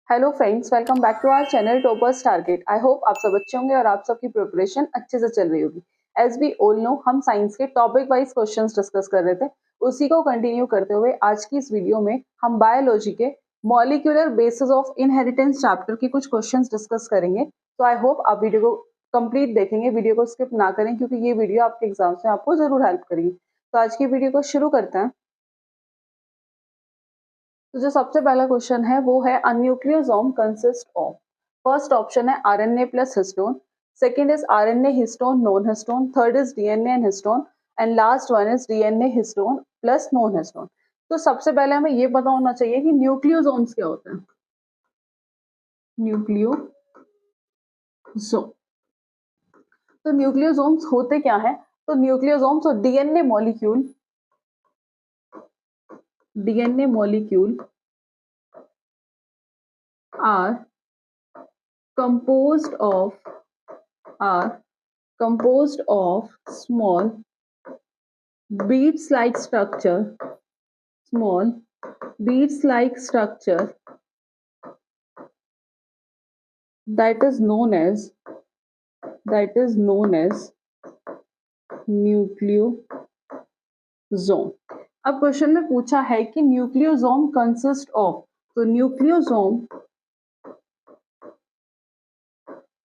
Hello friends, welcome back to our channel toppers target. I hope आप सब अच्छे होंगे और आप सबकी प्रिपरेशन अच्छे से चल रही होगी। एज वी ऑल नो, हम साइंस के टॉपिक वाइज क्वेश्चंस डिस्कस कर रहे थे। उसी को कंटिन्यू करते हुए आज की इस वीडियो में हम बायोलॉजी के molecular basis of inheritance chapter के कुछ क्वेश्चंस डिस्कस करेंगे। तो आई होप आप वीडियो को कंप्लीट देखेंगे, वीडियो को स्किप ना करें, क्योंकि ये वीडियो आपके एग्जाम्स में आपको जरूर हेल्प करेगी। तो आज की वीडियो को शुरू करते हैं। तो जो सबसे पहला क्वेश्चन है वो है a nucleosome consist of. First option है RNA plus histone, second is RNA histone non histone, third is DNA and histone, and last one is DNA histone plus non histone. तो सबसे पहले हमें ये पता होना चाहिए कि न्यूक्लियोसोम्स क्या होते हैं। न्यूक्लियोसोम, तो न्यूक्लियोसोम्स होते क्या है? तो न्यूक्लियोसोम्स और DNA molecule are composed of small beads-like structure that is known as nucleosome. अब क्वेश्चन में पूछा है कि न्यूक्लियोसोम कंसिस्ट ऑफ, तो nucleosome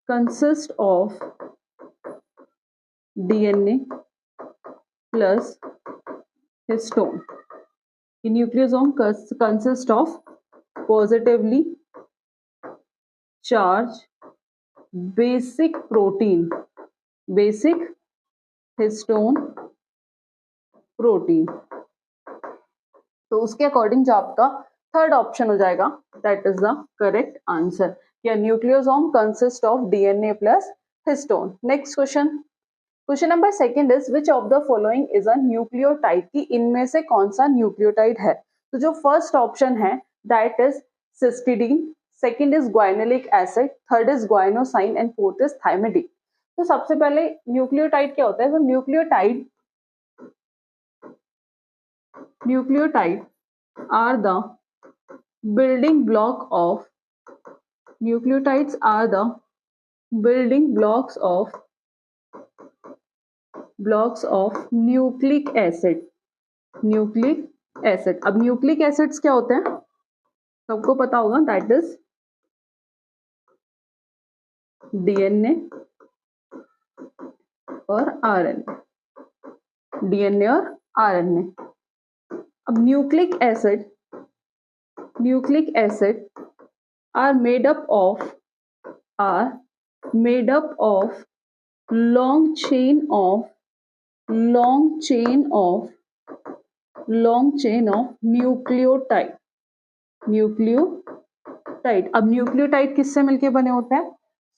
consist of DNA plus histone. Nucleosome consist of positively charge basic histone protein. तो उसके according जो आपका थर्ड ऑप्शन हो जाएगा, that is the correct answer. या nucleosome consist of DNA plus histone. Next question number second is which of the following is a nucleotide, की इनमें से कौन सा न्यूक्लियोटाइड है? तो जो फर्स्ट ऑप्शन है that is cytidine, second is guanylic acid, third is guanosine and fourth is thymidine. तो सबसे पहले न्यूक्लियोटाइड क्या होता है? तो nucleotide are the building block of nucleotides are the building blocks of nucleic acid। अब nucleic acids क्या होते हैं? सबको पता होगा, दैट इज डीएनए और आरएनए। अब nucleic acid are made up of long chain of nucleotide. अब न्यूक्लियोटाइड किससे मिलके बने होते हैं?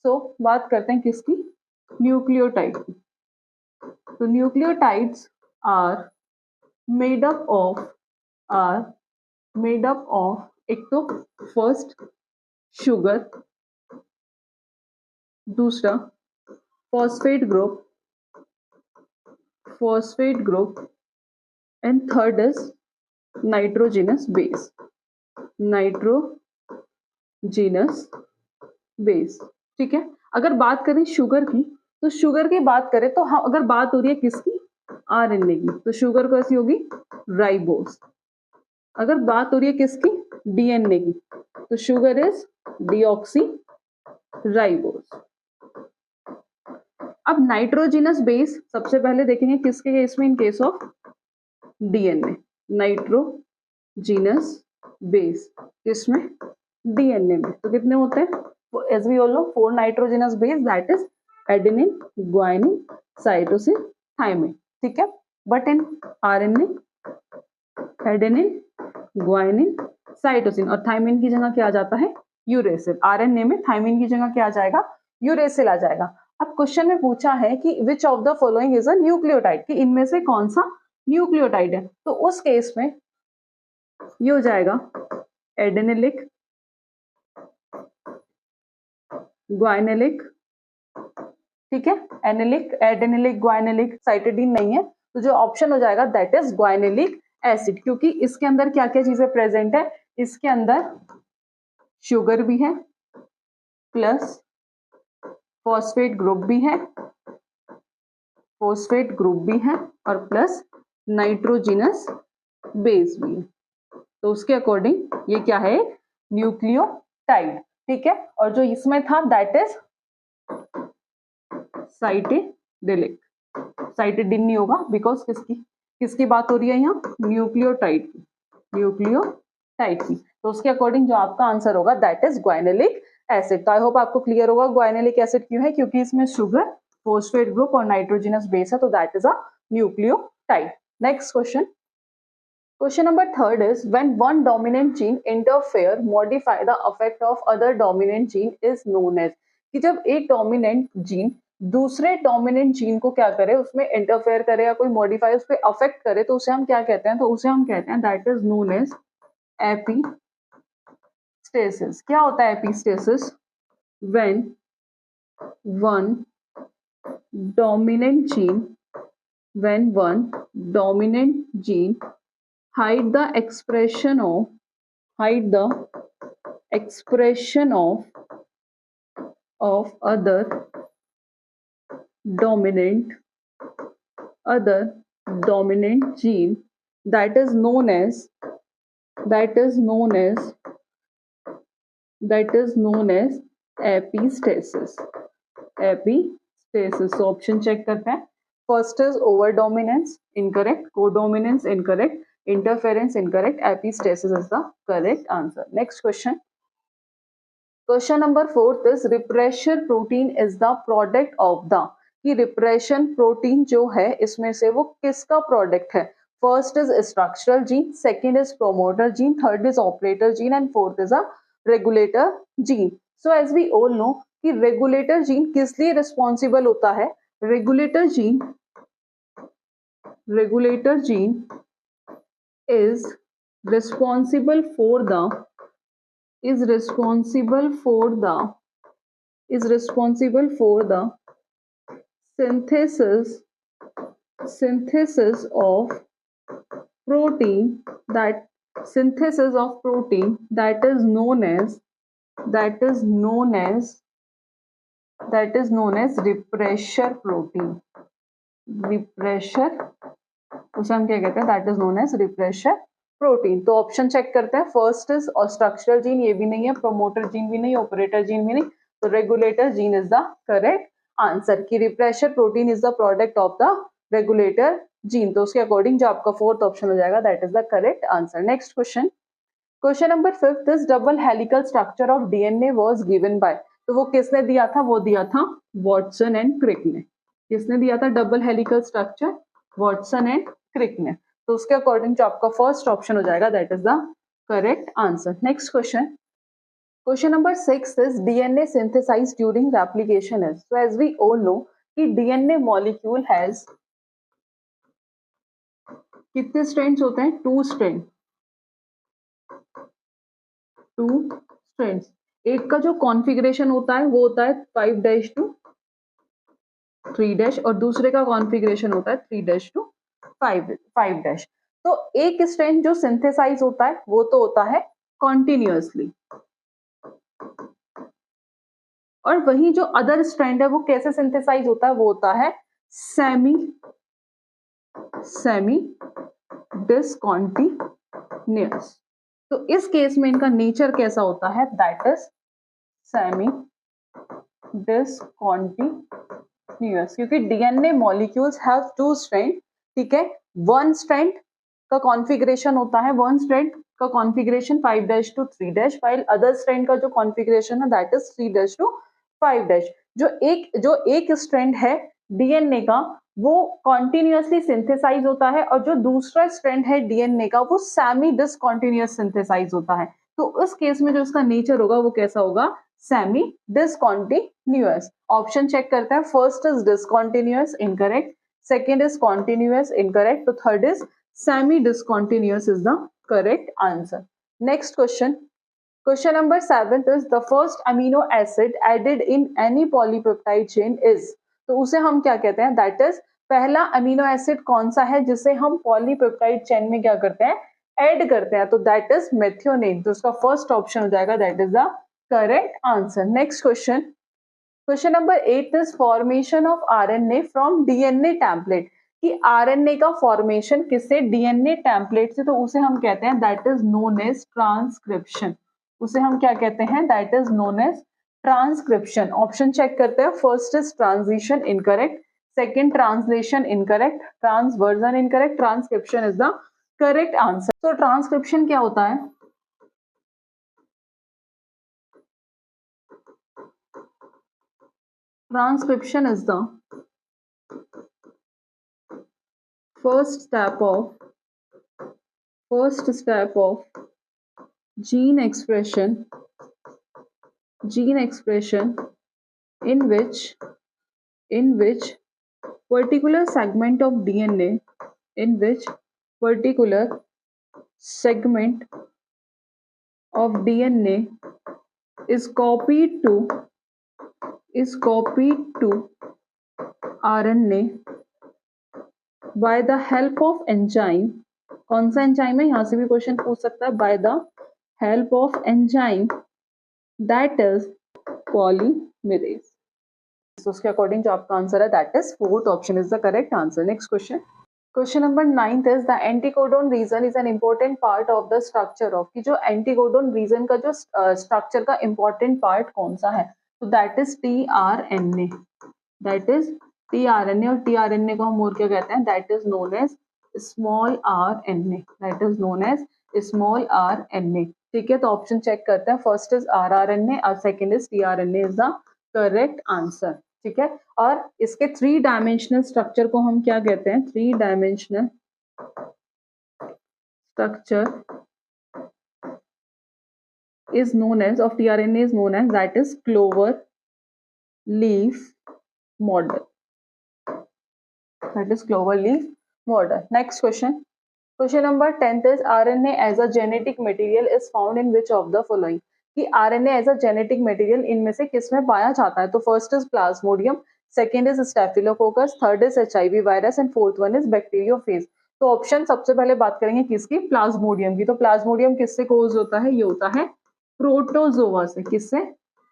सो बात करते हैं किसकी? न्यूक्लियोटाइड की। तो nucleotides are made up of एक तो फर्स्ट शुगर, दूसरा phosphate group and third is nitrogenous base. ठीक है। अगर बात करें शुगर की, तो शुगर की बात करें तो हाँ, अगर बात हो रही है किसकी? आरएनए की, तो शुगर कैसी होगी? राइबोस। अगर बात हो रही है किसकी? डीएनए की, तो शुगर इज डीऑक्सी राइबोस। अब नाइट्रोजिनस बेस सबसे पहले देखेंगे किसके केस में? In case of DNA. Nitrogenous base किसमें? डीएनए में। तो कितने होते हैं? As we all know, 4 nitrogenous base, that is adenine, guanine, cytosine, thymine. ठीक है। But in RNA adenine, guanine, cytosine और थाइमिन की जगह क्या आ जाता है? यूरेसिल। आरएनए में थाइमिन की जगह क्या आ जाएगा? यूरेसिल आ जाएगा। अब क्वेश्चन में पूछा है कि विच of the following is a nucleotide, कि इनमें से कौन सा न्यूक्लियोटाइड है? तो उस केस में ये हो जाएगा एडेनिलिक, ग्वाइनेलिक। ठीक है। एडेनिलिक, ग्वाइनेलिक, साइटिडीन नहीं है, तो जो ऑप्शन हो जाएगा दैट इज ग्वाइनेलिक एसिड, क्योंकि इसके अंदर क्या क्या चीजें प्रेजेंट है? इसके अंदर शुगर भी है, प्लस फॉस्फेट ग्रुप भी है, फॉस्फेट ग्रुप भी है, और प्लस नाइट्रोजिनस बेस भी है। तो उसके अकॉर्डिंग ये क्या है, न्यूक्लियोटाइड, ठीक है। और जो इसमें था दैट इज साइटिडिलिक, साइटिडिन नहीं होगा बिकॉज किसकी बात हो रही है यहाँ, न्यूक्लियोटाइड की, न्यूक्लियोटाइड की। तो उसके अकॉर्डिंग जो आपका आंसर होगा दैट इज ग्वाइनेलिक एसिड। तो आई होप आपको क्लियर होगा ग्वाइनेलिक एसिड क्यों है, क्योंकि इसमें शुगर, फॉस्फेट ग्रुप और नाइट्रोजनस बेस है, तो that is a nucleotide. Next question, question number third is when one dominant gene interfere modify the effect of other dominant gene is known as, कि जब एक डोमिनेंट जीन दूसरे dominant gene को क्या करे, उसमें इंटरफेयर करे या कोई मॉडिफाई उस पर अफेक्ट करे, तो उसे हम क्या कहते हैं, तो उसे हम कहते हैं that is known as epistasis. क्या होता है epistasis, when one dominant gene hide the expression of other dominant gene that is known as epistasis। तो ऑप्शन चेक करते हैं, first is over dominance incorrect, codominance incorrect, interference incorrect, epistasis is the correct answer. Next question, question number fourth is repressor protein is the product of the, कि repression protein जो है इसमें से वो किसका product है, first is structural gene, second is promoter gene, third is operator gene and fourth is a regulator gene. So as we all know कि regulator gene किस लिए रिस्पॉन्सिबल होता है, regulator gene is responsible for the synthesis of protein that is known as repressor protein, उसे हम क्या कहते हैं, that is known as repressor protein. तो ऑप्शन चेक करते हैं, फर्स्ट इज और स्ट्रक्चरल जीन, ये भी नहीं है, प्रोमोटर जीन भी नहीं, ऑपरेटर जीन भी नहीं, तो regulator gene is the correct answer, कि repressor protein is the product of the regulator gene. तो उसके अकॉर्डिंग जो आपका फोर्थ ऑप्शन हो जाएगा that is the correct answer. Next question, question number fifth is double helical structure of DNA was given by, तो वो किसने दिया था, वो दिया था वॉटसन एंड क्रिक ने। किसने दिया था double helical structure, Watson and Crick ने। तो उसके अकॉर्डिंग जो आपका फर्स्ट ऑप्शन हो जाएगा that is the correct answer. Next question, question number 6 is DNA synthesized during replication is, so as we all know कि डीएनए मॉलिक्यूल हैज कितने strands होते हैं, 2 स्ट्रैंड, 2 स्ट्रैंड्स। एक का जो कॉन्फ़िगरेशन होता है वो होता है 5' to 3' और दूसरे का कॉन्फ़िगरेशन होता है 3' to 5'। तो एक स्ट्रैंड जो सिंथेसाइज होता है वो तो होता है कॉन्टिन्यूअसली, और वही जो अदर स्ट्रैंड है वो कैसे सिंथेसाइज होता है, वो होता है सेमी डिसकॉन्टिन्यूअस। तो इस केस में इनका नेचर कैसा होता है, दैट इज सेमी डिसकॉन्टिन्यूअस, क्योंकि डीएनए मॉलिक्यूल्स हैव 2 स्ट्रैंड, ठीक है। वन स्ट्रैंड का कॉन्फ़िगरेशन होता है, वन स्ट्रैंड का configuration 5' to 3', file other strand का जो कॉन्फ़िगरेशन है दैट इज 3' to 5'। जो एक स्ट्रैंड है डीएनए का वो कॉन्टिन्यूअसली सिंथेसाइज होता है, और जो दूसरा स्ट्रैंड है डीएनए का वो सेमी डिसकॉन्टिन्यूअस सिंथेसाइज होता है। तो उस केस में जो इसका नेचर होगा वो कैसा होगा, सेमी डिसकॉन्टिन्यूअस। ऑप्शन चेक करते हैं, first is discontinuous incorrect, second is continuous incorrect, तो third is semi discontinuous is the correct answer. Next question, question number 7 is the first amino acid added in any polypeptide chain is, तो उसे हम क्या कहते हैं, that is पहला amino acid कौन सा है जिसे हम पॉलीपेप्टाइड चेन में क्या करते हैं, ऐड करते हैं तो दैट इज मेथियोनिन। तो उसका फर्स्ट ऑप्शन हो जाएगा, that is the correct answer. Next question, question number 8 is formation of RNA from DNA template. कि आरएनए का फॉर्मेशन किससे, डीएनए टेम्पलेट से, तो उसे हम कहते हैं that is known as transcription. उसे हम क्या कहते हैं, that is known as transcription. Option check करते हैं, first is transition incorrect, second translation incorrect, transversion incorrect, transcription is the correct answer. तो ट्रांसक्रिप्शन क्या होता है, transcription is the first step of gene expression in which particular segment of DNA in which particular segment of DNA is copied to RNA by the help of enzyme। कौन सा enzyme है, यहां से भी question पूछ सकता है, by the help of enzyme that is polymerase। तो उसके अकॉर्डिंग जो आपका आंसर है that is fourth option is the correct answer. Next question, question number 9 is the anticodon region is an important part of the structure of. कि जो anticodon reason का जो structure का इंपॉर्टेंट पार्ट कौन सा है, तो that is tRNA. That is tRNA, और टीआरएनए को हम और क्या कहते हैं, that is known as small RNA. That is known as small RNA. ठीक है, तो ऑप्शन चेक करते हैं, फर्स्ट इज आरआरएनए और second is tRNA is the correct answer. ठीक है, और इसके 3 डायमेंशनल स्ट्रक्चर को हम क्या कहते हैं, 3 dimensional structure is known as of tRNA is known as that is clover leaf model। That is clover leaf model। Next question, question number 10 is RNA as a genetic material is found in which of the following। कि RNA as a genetic material इनमें से किस में पाया जाता है, तो first is Plasmodium, second is staphylococcus, third is HIV virus and fourth one is bacteriophage. तो ऑप्शन सबसे पहले बात करेंगे किसकी, प्लाज्मोडियम की। तो प्लाज्मोडियम किससे कोज होता है, ये होता है प्रोटोजोआ से। किससे,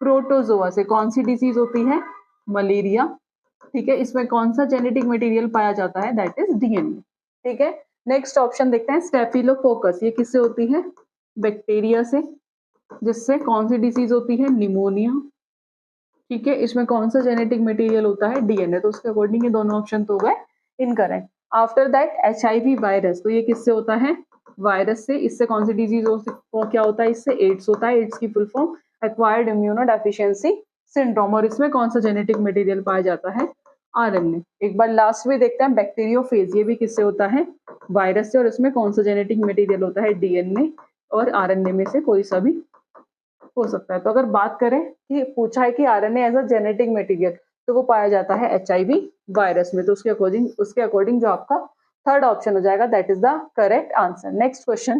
प्रोटोजोआ से। कौन सी डिजीज होती है, मलेरिया। ठीक है, इसमें कौन सा जेनेटिक मटेरियल पाया जाता है, दैट इज डीएनए। ठीक है, नेक्स्ट ऑप्शन देखते हैं, स्टेफिलोकोकस, ये किससे होती है, बैक्टीरिया से, जिससे कौन सी डिजीज होती है, निमोनिया। ठीक है, इसमें कौन सा जेनेटिक मटेरियल होता है, डीएनए। तो उसके अकॉर्डिंग ये दोनों ऑप्शन तो हो गए incorrect. After that HIV virus, तो ये किससे होता है, वायरस से। इससे कौन सी डिजीज क्या होता है, इससे एड्स होता है। एड्स की full form acquired immuno deficiency syndrome. और इसमें कौन सा जेनेटिक मटेरियल पाया जाता है, RNA। एक बार लास्ट में देखते हैं, बैक्टीरियोफेज, ये भी किससे होता है, वायरस से, और इसमें कौन सा जेनेटिक मटेरियल होता है, डीएनए और RNA में से कोई सा भी हो सकता है। तो अगर बात करें कि पूछा है कि RNA as a genetic material, तो वो पाया जाता है HIV वायरस में। तो उसके अकॉर्डिंग जो आपका थर्ड ऑप्शन हो जाएगा, that is the correct answer. Next question,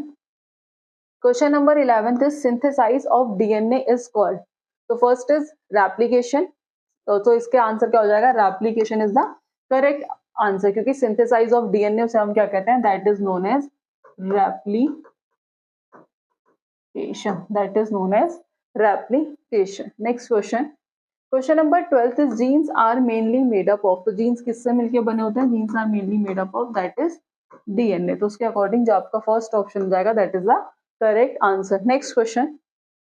question number 11 is synthesize of DNA is called. तो फर्स्ट इज रेप्लिकेशन, तो इसके आंसर क्या हो जाएगा, replication is the correct answer, क्योंकि सिंथेसाइज ऑफ डीएनए से हम क्या कहते हैं, that is known as replication. That is known as replication। Next question, question number 12 is genes are mainly made up of। तो genes किससे मिलके बने होते हैं, genes are mainly made up of that is DNA। तो उसके according जो आपका फर्स्ट ऑप्शन हो जाएगा, that is the correct answer। Next question,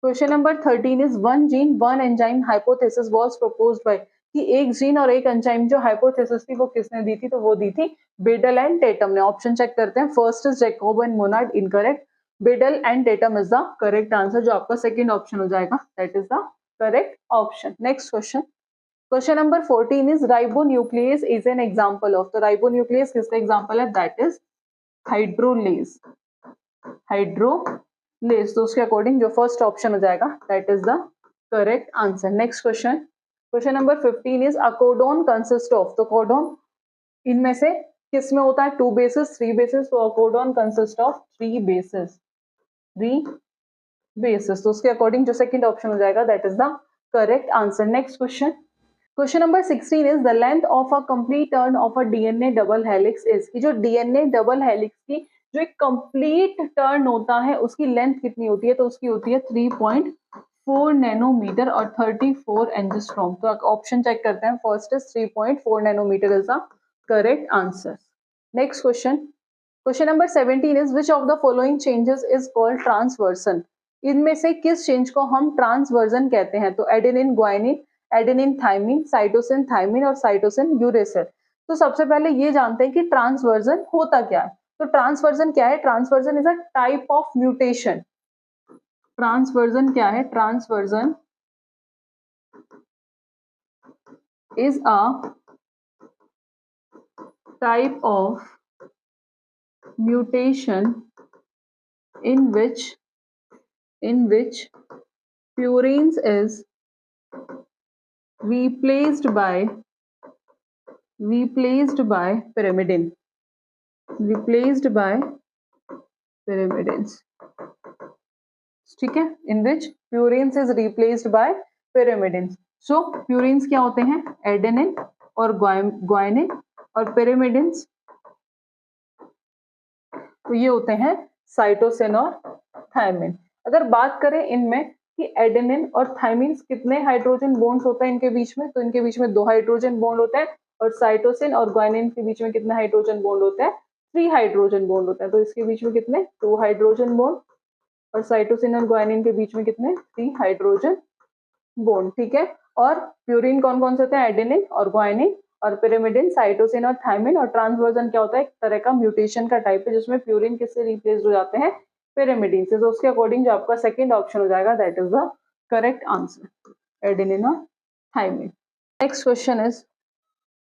question number 13 is one gene one enzyme hypothesis was proposed by। कि एक जीन और एक एंजाइम जो हाइपोथेसिस थी वो किसने दी थी, तो वो दी थी बेडल एंड टेटम ने। ऑप्शन चेक करते हैं, first is Jacob and Monod, incorrect. Beadle and Tatum is the correct answer, जो आपका सेकंड ऑप्शन हो जाएगा, that is the correct option. Next question, question number 14 is ribonuclease is an example of. तो ribonuclease किसका example है, that is hydrolase. तो उसके according जो फर्स्ट ऑप्शन हो जाएगा, that is the correct answer. Next question, question number 15 is a codon consist of. तो codon इनमें से किस में होता है, 2 बेसिस 3 बेसिस। तो कोडोन कंसिस्ट ऑफ 3 बेसिस। तो उसके अकॉर्डिंग जो सेकंड ऑप्शन हो जाएगा, that is the correct answer. Next question, question number 16 is the length of a complete turn of a DNA double helix is. कि जो DNA double helix की जो एक कंप्लीट टर्न होता है उसकी लेंथ कितनी होती है, तो उसकी होती है 3.4 नैनोमीटर और 34 एंजिस्ट्रॉम। तो ऑप्शन चेक करते हैं, first is 3.4 nanometre is the correct answer. Next question, question number 17 is which of the following changes is called transversion. इनमें से किस चेंज को हम ट्रांसवर्जन कहते हैं, तो adenine guanine, adenine thymine, cytosine thymine और साइटोसिन यूरेसिल। तो सबसे पहले ये जानते हैं कि ट्रांसवर्जन होता क्या है। तो ट्रांसवर्जन क्या है, transversion is a type of mutation. Transversion क्या है, transversion is a type of mutation in which purines is replaced by pyrimidine, ठीक है, in which purines is replaced by pyrimidines। so purines क्या होते हैं, एडेनिन और ग्वाइनिन, और pyrimidines तो ये होते हैं साइटोसिन और थायमिन। अगर बात करें इनमें कि एडेनिन और थायमिन कितने हाइड्रोजन बॉन्ड्स होते हैं इनके बीच में, तो इनके बीच में 2 हाइड्रोजन बॉन्ड होते हैं, और साइटोसिन और ग्वाइनिन के बीच में कितने हाइड्रोजन बॉन्ड होते हैं, 3 हाइड्रोजन बॉन्ड होते हैं। तो इसके बीच में कितने, 2 हाइड्रोजन बॉन्ड, और साइटोसिन और ग्वाइनिन के बीच में कितने, 3 हाइड्रोजन बॉन्ड, ठीक है। और प्यूरिन कौन कौन से होते हैं, एडेनिन और ग्वाइनिन, और पिरिमिडिन, साइटोसिन और थायमिन। और ट्रांसवर्जन क्या होता है, एक तरह का म्यूटेशन का टाइप है जिसमें प्यूरिन किससे रिप्लेस हो जाते हैं, पिरिमिडिन से। तो उसके अकॉर्डिंग जो आपका सेकंड ऑप्शन हो जाएगा that is the correct answer, adenine और thymine. Next question is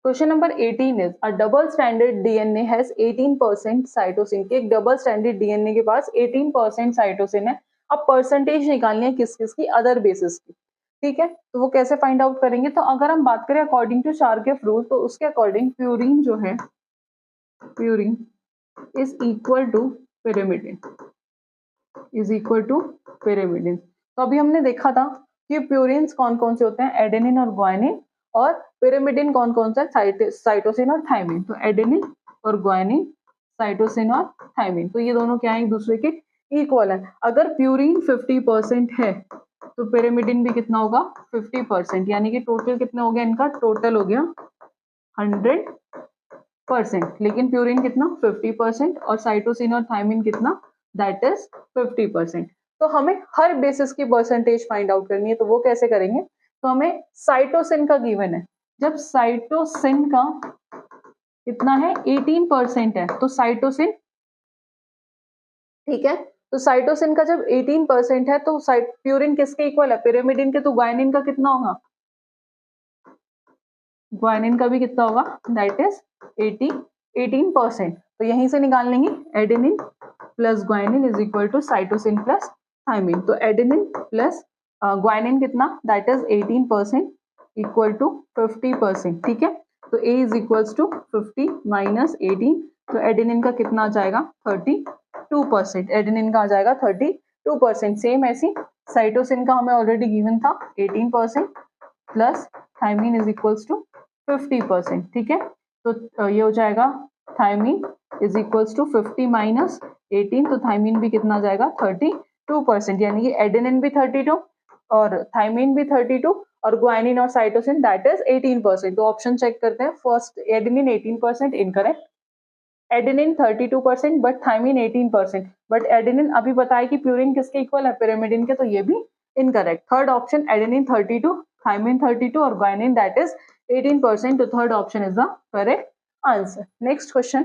question number 18 is a double standard DNA has 18% cytosine. के एक डबल स्टैंडर्ड डीएनए के पास 18% साइटोसिन है। अब परसेंटेज निकालनी है किस किस की, अदर बेसिस की, ठीक है। तो वो कैसे फाइंड आउट करेंगे, तो अगर हम बात करें अकॉर्डिंग टू चारकेफ रूल, तो उसके अकॉर्डिंग प्यूरिन जो है, purine is equal to pyrimidine, is equal to pyrimidine. तो अभी हमने देखा था कि प्यूरिन्स कौन कौन से होते हैं, एडेनिन और ग्वाइनिन, और पिरिमिडिन कौन कौन सा है, साइटोसिन और थायमिन। तो एडेनिन और ग्वाइनिन, साइटोसिन और थायमिन, तो ये दोनों क्या है, एक दूसरे के इक्वल है। अगर प्यूरिन 50% है तो पिरिमिडिन भी कितना होगा, 50%, यानी कि टोटल कितना हो गया इनका, टोटल हो गया 100%। लेकिन प्यूरिन कितना, 50%, और साइटोसिन और थायमिन कितना, दैट इज 50%। तो हमें हर बेसिस की परसेंटेज फाइंड आउट करनी है, तो वो कैसे करेंगे, तो हमें साइटोसिन का गिवन है, जब साइटोसिन का कितना है, 18% है, तो साइटोसिन, ठीक है, तो साइटोसिन का जब 18% है तो प्यूरिन किसके इक्वल है, पिरिमिडिन के। तो ग्वाइनिन का कितना होगा, ग्वाइनिन का भी कितना होगा, दैट इज 18%। तो यहीं से निकाल लेंगे, adenine plus guanine is equal to cytosine plus thymine. तो एडेनिन प्लस ग्वाइनिन कितना, दैट इज 18% इक्वल टू 50%, ठीक है। तो A is equals to 50 minus 18, तो एडेनिन का कितना आ जाएगा, 32%, एडेनिन का आ जाएगा 32%। सेम ऐसी साइटोसिन का हमें ऑलरेडी गिवन था 18% plus thymine is equals to 50%, ठीक है। तो ये हो जाएगा thymine is equals to 50 minus 18, तो थायमिन भी कितना जाएगा, 32%, यानी कि एडेनिन भी 32 और थायमिन भी 32 और ग्वाइनिन और साइटोसिन दैट इज 18%। तो ऑप्शन चेक करते हैं, first adenine 18% incorrect, adenine 32% but thymine 18%, but adenine अभी बताया कि प्यूरिन किसके इक्वल है, पिरिमिडिन के, तो ये भी incorrect. Third option adenine 32, thymine 32 और ग्वाइनिन दैट इज 18%, तो third option is the correct answer. Next question,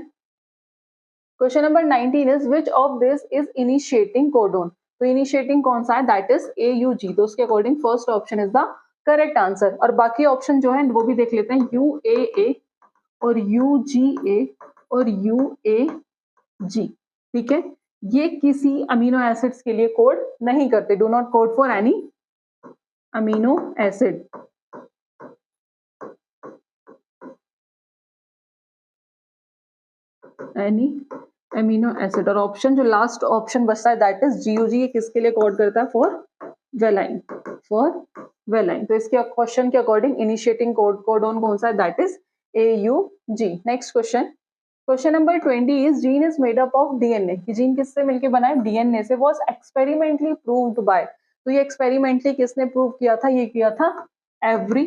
question number 19 is which of this is initiating codon. तो इनिशिएटिंग कौन सा है, दैट इज AUG। तो उसके according first option is the correct answer. और बाकी option जो है वो भी देख लेते हैं, UAA और UGA और UAG, ठीक है। ये किसी अमीनो एसिड्स के लिए कोड नहीं करते, do not code for any amino acid. Any amino acid. और ऑप्शन जो लास्ट ऑप्शन बचता है दैट इज GUG, ये किसके लिए कोड करता है, फॉर वेलाइन, फॉर वेलाइन। तो इसके क्वेश्चन के अकॉर्डिंग इनिशिएटिंग कोडोन कौन सा है, that is AUG। Next question, question number 20 is gene is made up of DNA, कि जीन किससे मिलके बना है, डीएनए से, वाज एक्सपेरिमेंटली प्रूव्ड बाय, तो ये एक्सपेरिमेंटली किसने प्रूव किया था, ये किया था एवरी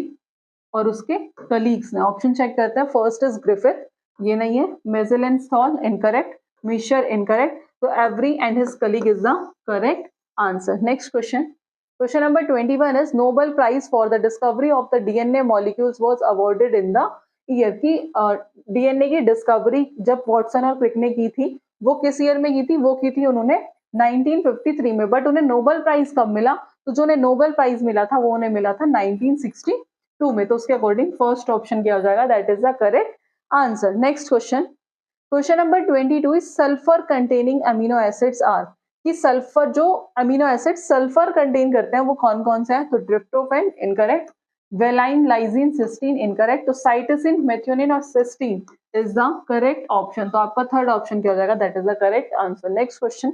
और उसके कलीग्स ने। ऑप्शन चेक करते हैं, फर्स्ट इज ग्रिफिथ, ये नहीं है, मेजेलेंस्थॉल इनकरेक्ट, मिशर इनकरेक्ट, तो Avery and his colleague is the correct answer. Next question, question number 21 is Nobel prize for the discovery of the DNA molecules was awarded in the year, की DNA की discovery जब Watson और Crick ने की थी वो किस year में की थी, वो की थी उन्होंने 1953 में, बट उन्हें नोबेल प्राइज कब मिला, तो जो उन्हें नोबेल प्राइज मिला था वो उन्हें मिला था 1962 में, तो उसके अकॉर्डिंग फर्स्ट ऑप्शन क्या हो जाएगा, that is the correct answer. Next question, question number 22 is sulphur containing amino acids are, कि सल्फर जो अमीनो एसिड सल्फर कंटेन करते हैं वो कौन कौन से हैं, तो tryptophan incorrect, valine, lysine, cysteine incorrect, तो साइटोसिन, मेथियोनिन और cysteine is the correct option, तो आपका थर्ड ऑप्शन क्या हो जाएगा, that is the correct answer. Next question,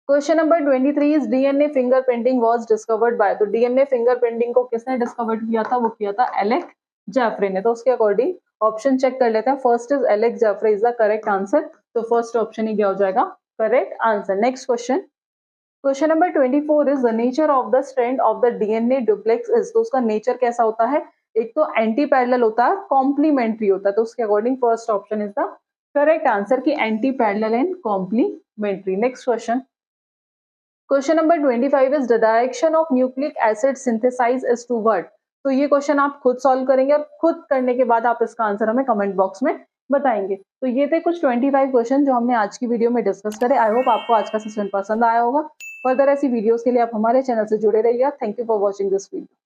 question number 23 is DNA fingerprinting was discovered by, तो डीएनए फिंगरप्रिंटिंग को किसने डिस्कवर किया था, वो किया था एलेक जेफरे ने, तो उसके अकॉर्डिंग ऑप्शन चेक कर लेते हैं, first is Alec Jeffreys is the correct answer, तो फर्स्ट ऑप्शन ही क्या हो जाएगा, correct answer. Next question, question number 24 is the nature of the strand of the DNA duplex is, तो उसका नेचर कैसा होता है, एक तो एंटी पैरेलल होता है, कॉम्प्लीमेंट्री होता है, तो उसके according first option is the correct answer की anti parallel and complementary. Next question, question number 25 is the direction of nucleic acid synthesize is to what, तो ये क्वेश्चन आप खुद सॉल्व करेंगे और खुद करने के बाद आप इसका आंसर हमें कमेंट बॉक्स में बताएंगे। तो ये थे कुछ 25 क्वेश्चन जो हमने आज की वीडियो में डिस्कस करे। आई होप आपको आज का सेशन पसंद आया होगा। फर्दर ऐसी वीडियोस के लिए आप हमारे चैनल से जुड़े रहिएगा। Thank you for watching this video.